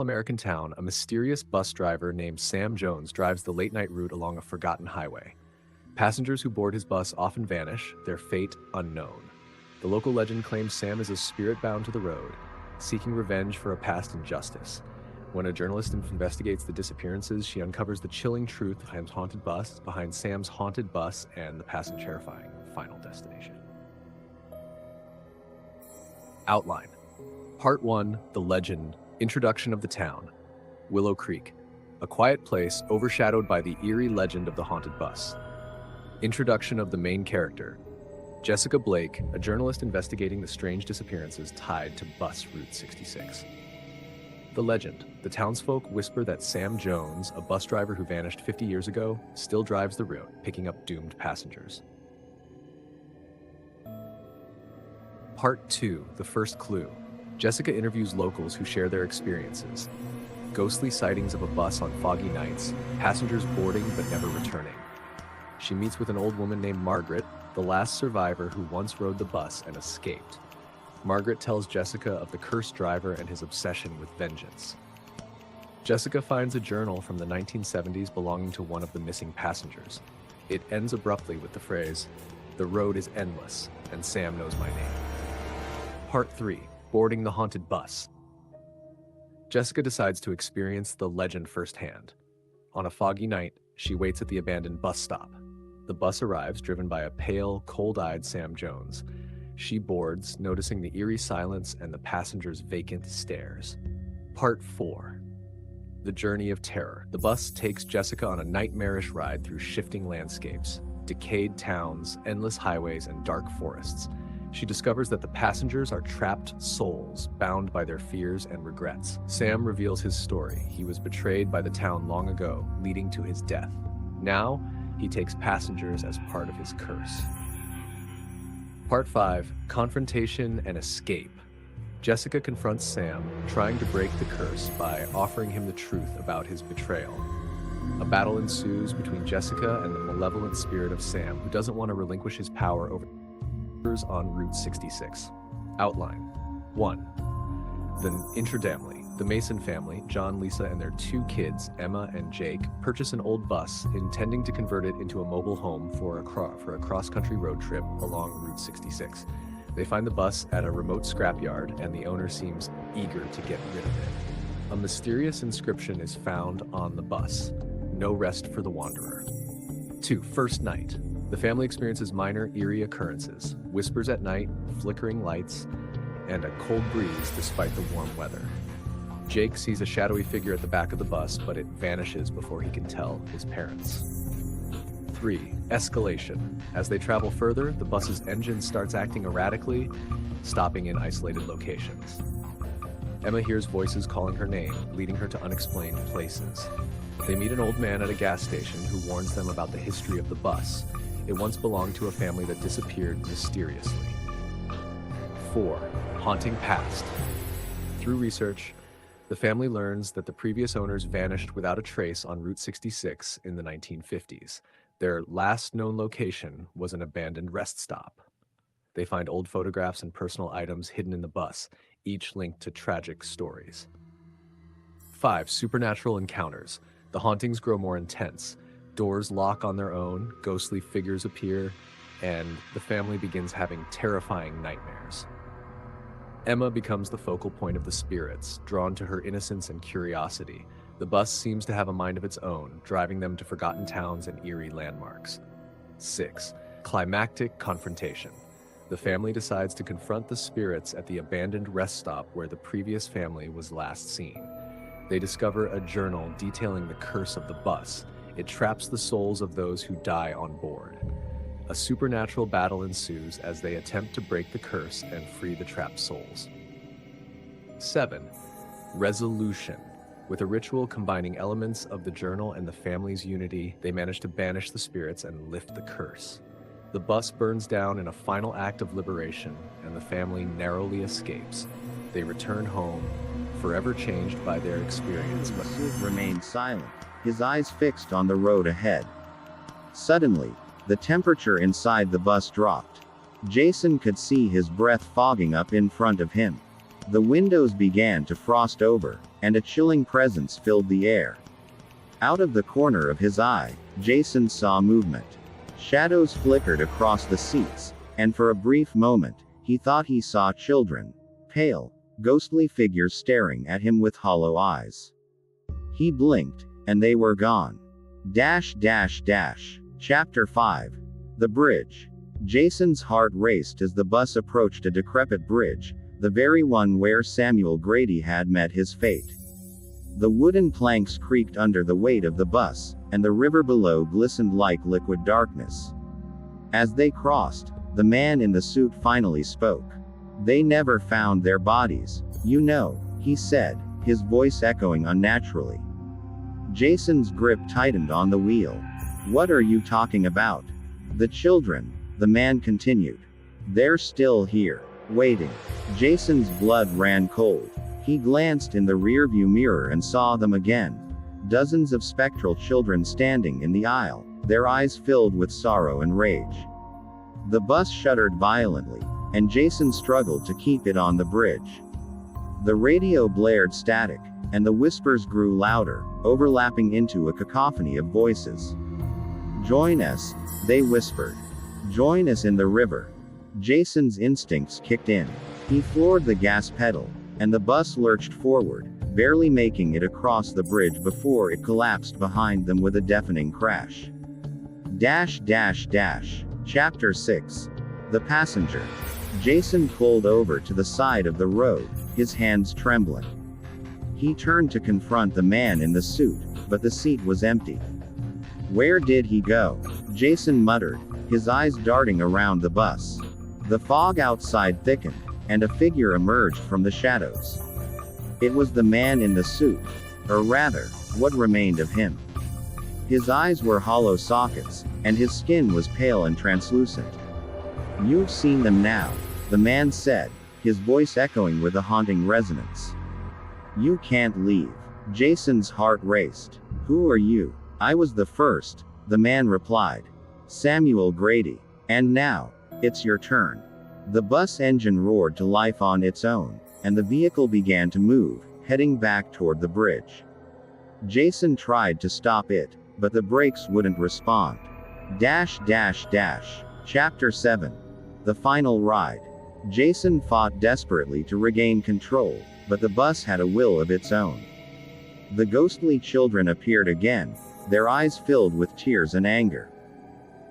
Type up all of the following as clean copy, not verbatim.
American town, a mysterious bus driver named Sam Jones drives the late-night route along a forgotten highway. Passengers who board his bus often vanish, their fate unknown. The local legend claims Sam is a spirit bound to the road, seeking revenge for a past injustice. When a journalist investigates the disappearances, she uncovers the chilling truth behind Sam's haunted bus and the past and terrifying final destination. Outline. Part 1, The Legend. Introduction of the town. Willow Creek, a quiet place overshadowed by the eerie legend of the haunted bus. Introduction of the main character. Jessica Blake, a journalist investigating the strange disappearances tied to bus Route 66. The legend. The townsfolk whisper that Sam Jones, a bus driver who vanished 50 years ago, still drives the route, picking up doomed passengers. Part 2, The First Clue. Jessica interviews locals who share their experiences. Ghostly sightings of a bus on foggy nights, passengers boarding but never returning. She meets with an old woman named Margaret, the last survivor who once rode the bus and escaped. Margaret tells Jessica of the cursed driver and his obsession with vengeance. Jessica finds a journal from the 1970s belonging to one of the missing passengers. It ends abruptly with the phrase, "The road is endless, and Sam knows my name." Part 3. Boarding the haunted bus. Jessica decides to experience the legend firsthand. On a foggy night, she waits at the abandoned bus stop. The bus arrives, driven by a pale, cold-eyed Sam Jones. She boards, noticing the eerie silence and the passengers' vacant stares. Part 4. The Journey of Terror. The bus takes Jessica on a nightmarish ride through shifting landscapes, decayed towns, endless highways, and dark forests. She discovers that the passengers are trapped souls, bound by their fears and regrets. Sam reveals his story. He was betrayed by the town long ago, leading to his death. Now, he takes passengers as part of his curse. Part 5, Confrontation and Escape. Jessica confronts Sam, trying to break the curse by offering him the truth about his betrayal. A battle ensues between Jessica and the malevolent spirit of Sam, who doesn't want to relinquish his power over on Route 66. Outline. 1. The Intradamly. The Mason family, John, Lisa, and their 2 kids, Emma and Jake, purchase an old bus, intending to convert it into a mobile home for a cross-country road trip along Route 66. They find the bus at a remote scrapyard, and the owner seems eager to get rid of it. A mysterious inscription is found on the bus. No rest for the wanderer. 2. First night. The family experiences minor, eerie occurrences, whispers at night, flickering lights, and a cold breeze despite the warm weather. Jake sees a shadowy figure at the back of the bus, but it vanishes before he can tell his parents. 3. Escalation. As they travel further, the bus's engine starts acting erratically, stopping in isolated locations. Emma hears voices calling her name, leading her to unexplained places. They meet an old man at a gas station who warns them about the history of the bus. It once belonged to a family that disappeared mysteriously. 4. Haunting past. Through research, the family learns that the previous owners vanished without a trace on Route 66 in the 1950s. Their last known location was an abandoned rest stop. They find old photographs and personal items hidden in the bus, each linked to tragic stories. 5. Supernatural encounters. The hauntings grow more intense. Doors lock on their own, ghostly figures appear, and the family begins having terrifying nightmares. Emma becomes the focal point of the spirits, drawn to her innocence and curiosity. The bus seems to have a mind of its own, driving them to forgotten towns and eerie landmarks. 6. Climactic confrontation. The family decides to confront the spirits at the abandoned rest stop where the previous family was last seen. They discover a journal detailing the curse of the bus. It traps the souls of those who die on board. A supernatural battle ensues as they attempt to break the curse and free the trapped souls. 7. Resolution. With a ritual combining elements of the journal and the family's unity, they manage to banish the spirits and lift the curse. The bus burns down in a final act of liberation, and the family narrowly escapes. They return home, forever changed by their experience. But Sid remained silent, his eyes fixed on the road ahead. Suddenly, the temperature inside the bus dropped. Jason could see his breath fogging up in front of him. The windows began to frost over, and a chilling presence filled the air. Out of the corner of his eye, Jason saw movement. Shadows flickered across the seats, and for a brief moment, he thought he saw children. Pale, ghostly figures staring at him with hollow eyes. He blinked, and they were gone. Chapter 5. The Bridge. Jason's heart raced as the bus approached a decrepit bridge, the very one where Samuel Grady had met his fate. The wooden planks creaked under the weight of the bus, and the river below glistened like liquid darkness. As they crossed, the man in the suit finally spoke. "They never found their bodies, you know," he said, his voice echoing unnaturally. Jason's grip tightened on the wheel. "What are you talking about?" "The children," the man continued. "They're still here, waiting." Jason's blood ran cold. He glanced in the rearview mirror and saw them again. Dozens of spectral children standing in the aisle, their eyes filled with sorrow and rage. The bus shuddered violently, and Jason struggled to keep it on the bridge. The radio blared static, and the whispers grew louder, overlapping into a cacophony of voices. "Join us," they whispered. "Join us in the river." Jason's instincts kicked in. He floored the gas pedal, and the bus lurched forward, barely making it across the bridge before it collapsed behind them with a deafening crash. Chapter 6. The Passenger. Jason pulled over to the side of the road, his hands trembling. He turned to confront the man in the suit, but the seat was empty. "Where did he go?" Jason muttered, his eyes darting around the bus. The fog outside thickened, and a figure emerged from the shadows. It was the man in the suit, or rather, what remained of him. His eyes were hollow sockets, and his skin was pale and translucent. "You've seen them now," the man said, his voice echoing with a haunting resonance. "You can't leave." Jason's heart raced. "Who are you?" "I was the first," the man replied. "Samuel Grady. And now, it's your turn." The bus engine roared to life on its own, and the vehicle began to move, heading back toward the bridge. Jason tried to stop it, but the brakes wouldn't respond. Chapter 7. The Final Ride. Jason fought desperately to regain control, but the bus had a will of its own. The ghostly children appeared again, their eyes filled with tears and anger.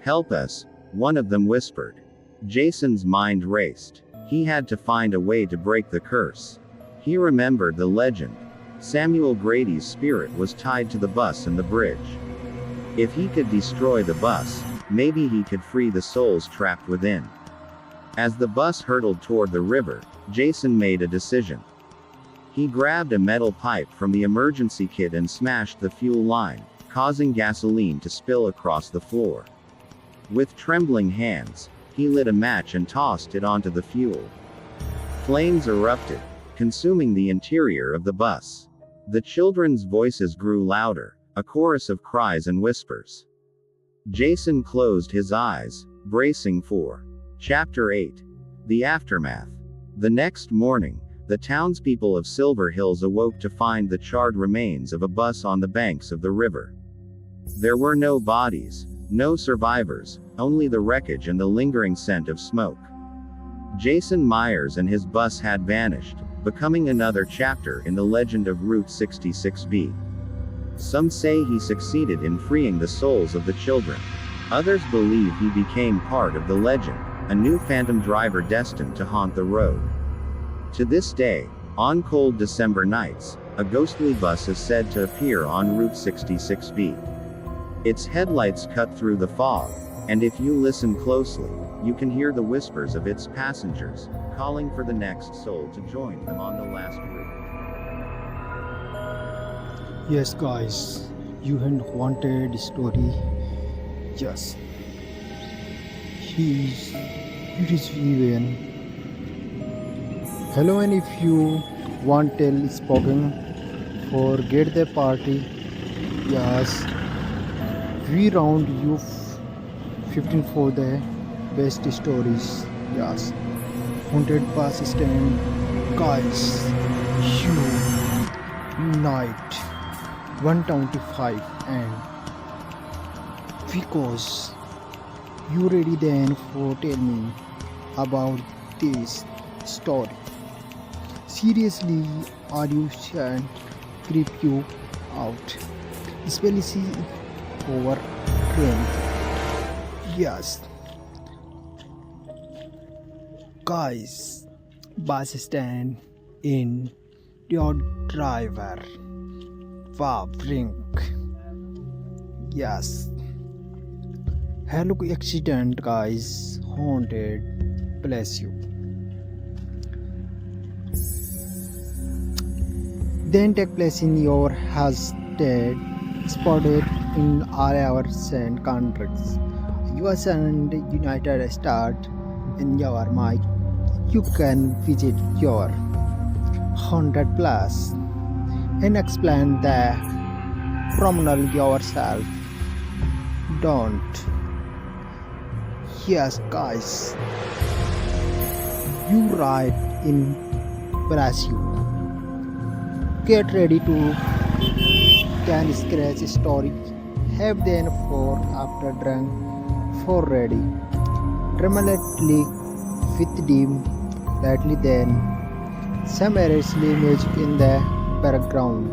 "Help us," one of them whispered. Jason's mind raced. He had to find a way to break the curse. He remembered the legend. Samuel Grady's spirit was tied to the bus and the bridge. If he could destroy the bus, maybe he could free the souls trapped within. As the bus hurtled toward the river, Jason made a decision. He grabbed a metal pipe from the emergency kit and smashed the fuel line, causing gasoline to spill across the floor. With trembling hands, he lit a match and tossed it onto the fuel. Flames erupted, consuming the interior of the bus. The children's voices grew louder, a chorus of cries and whispers. Jason closed his eyes, bracing for Chapter 8. The Aftermath. The next morning, the townspeople of Silver Hills awoke to find the charred remains of a bus on the banks of the river. There were no bodies, no survivors, only the wreckage and the lingering scent of smoke. Jason Myers and his bus had vanished, becoming another chapter in the legend of Route 66B. Some say he succeeded in freeing the souls of the children. Others believe he became part of the legend, a new phantom driver destined to haunt the road. To this day, on cold December nights, a ghostly bus is said to appear on Route 66B. Its headlights cut through the fog, and if you listen closely, you can hear the whispers of its passengers, calling for the next soul to join them on the last route. Yes guys, you had wanted story. Yes. It is even. Hello, and if you want tell spoken, forget the party. Yes. We round you 15 for the best stories. Yes. Haunted bus stand, Guys, you night 125 and because you ready then for tell me about this story. Seriously, are you shan't creep you out? Especially over train. Yes, guys, bus stand in your driver. Wow, drink. Yes. Hello accident guys. Haunted. Bless you. Then take place in your hasted spotted in all our sand countries. US and United States in your mic. You can visit your 100 plus and explain the promenade yourself. Don't. Yes, guys. You ride in Brazil. Get ready to can scratch story. Have then for after drunk for ready. Dramatically with dim lightly then some erasely music in the background.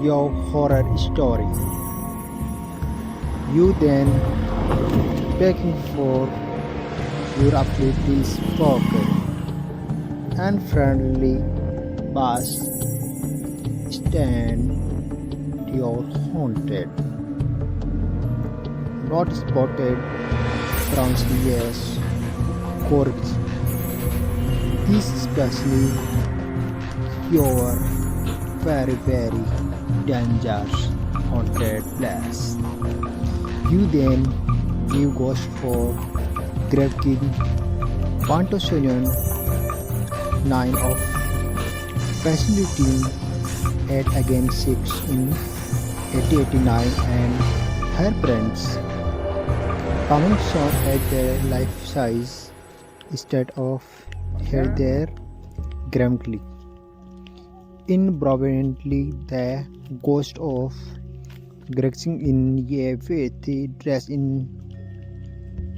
Your horror story. You then begging for your ability spoken and friendly bus stand your haunted. Not spotted bronze yes corpse. This especially your very dangerous haunted place. You then give ghost for Great King Pantosonian 9 of facility at against 6 in 1889 and her friends coming shot at their life size instead of had their grammatly. Improvidently, the ghost of Gregson in a with dress in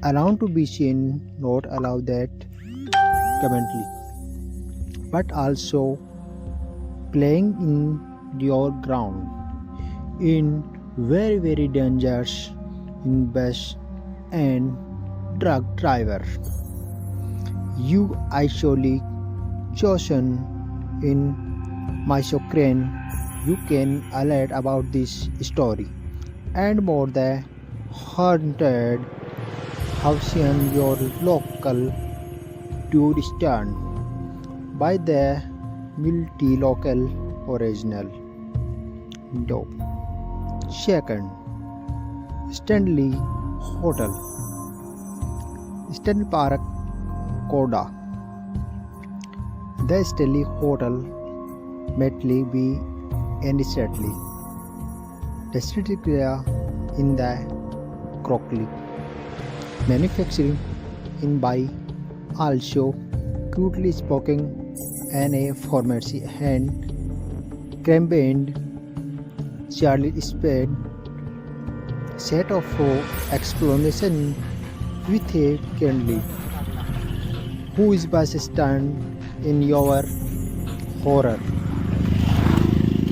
around to be seen, not allow that currently, but also playing in your ground in very dangerous in bus and truck driver. You actually chosen in my Ukraine. You can alert about this story and more the haunted house in your local to stand by the multi-local original. Dope. Second, Stanley Hotel, Stanley Park, Koda. The Stanley Hotel medley be initially district in the Crockley manufacturing in by also crudely spoken and a pharmacy and campaigned Charlie Spade set of explanation with a kindly who is bus stand in your horror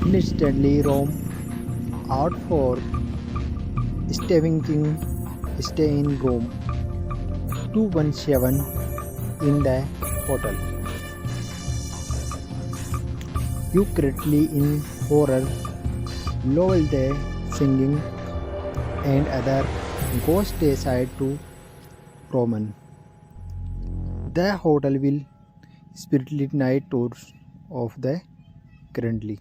instantly roam out for Stephen King stay in room 217 in the hotel. You currently in horror Lowell the singing and other ghost decide to Roman. The hotel will spiritly night tours of the currently.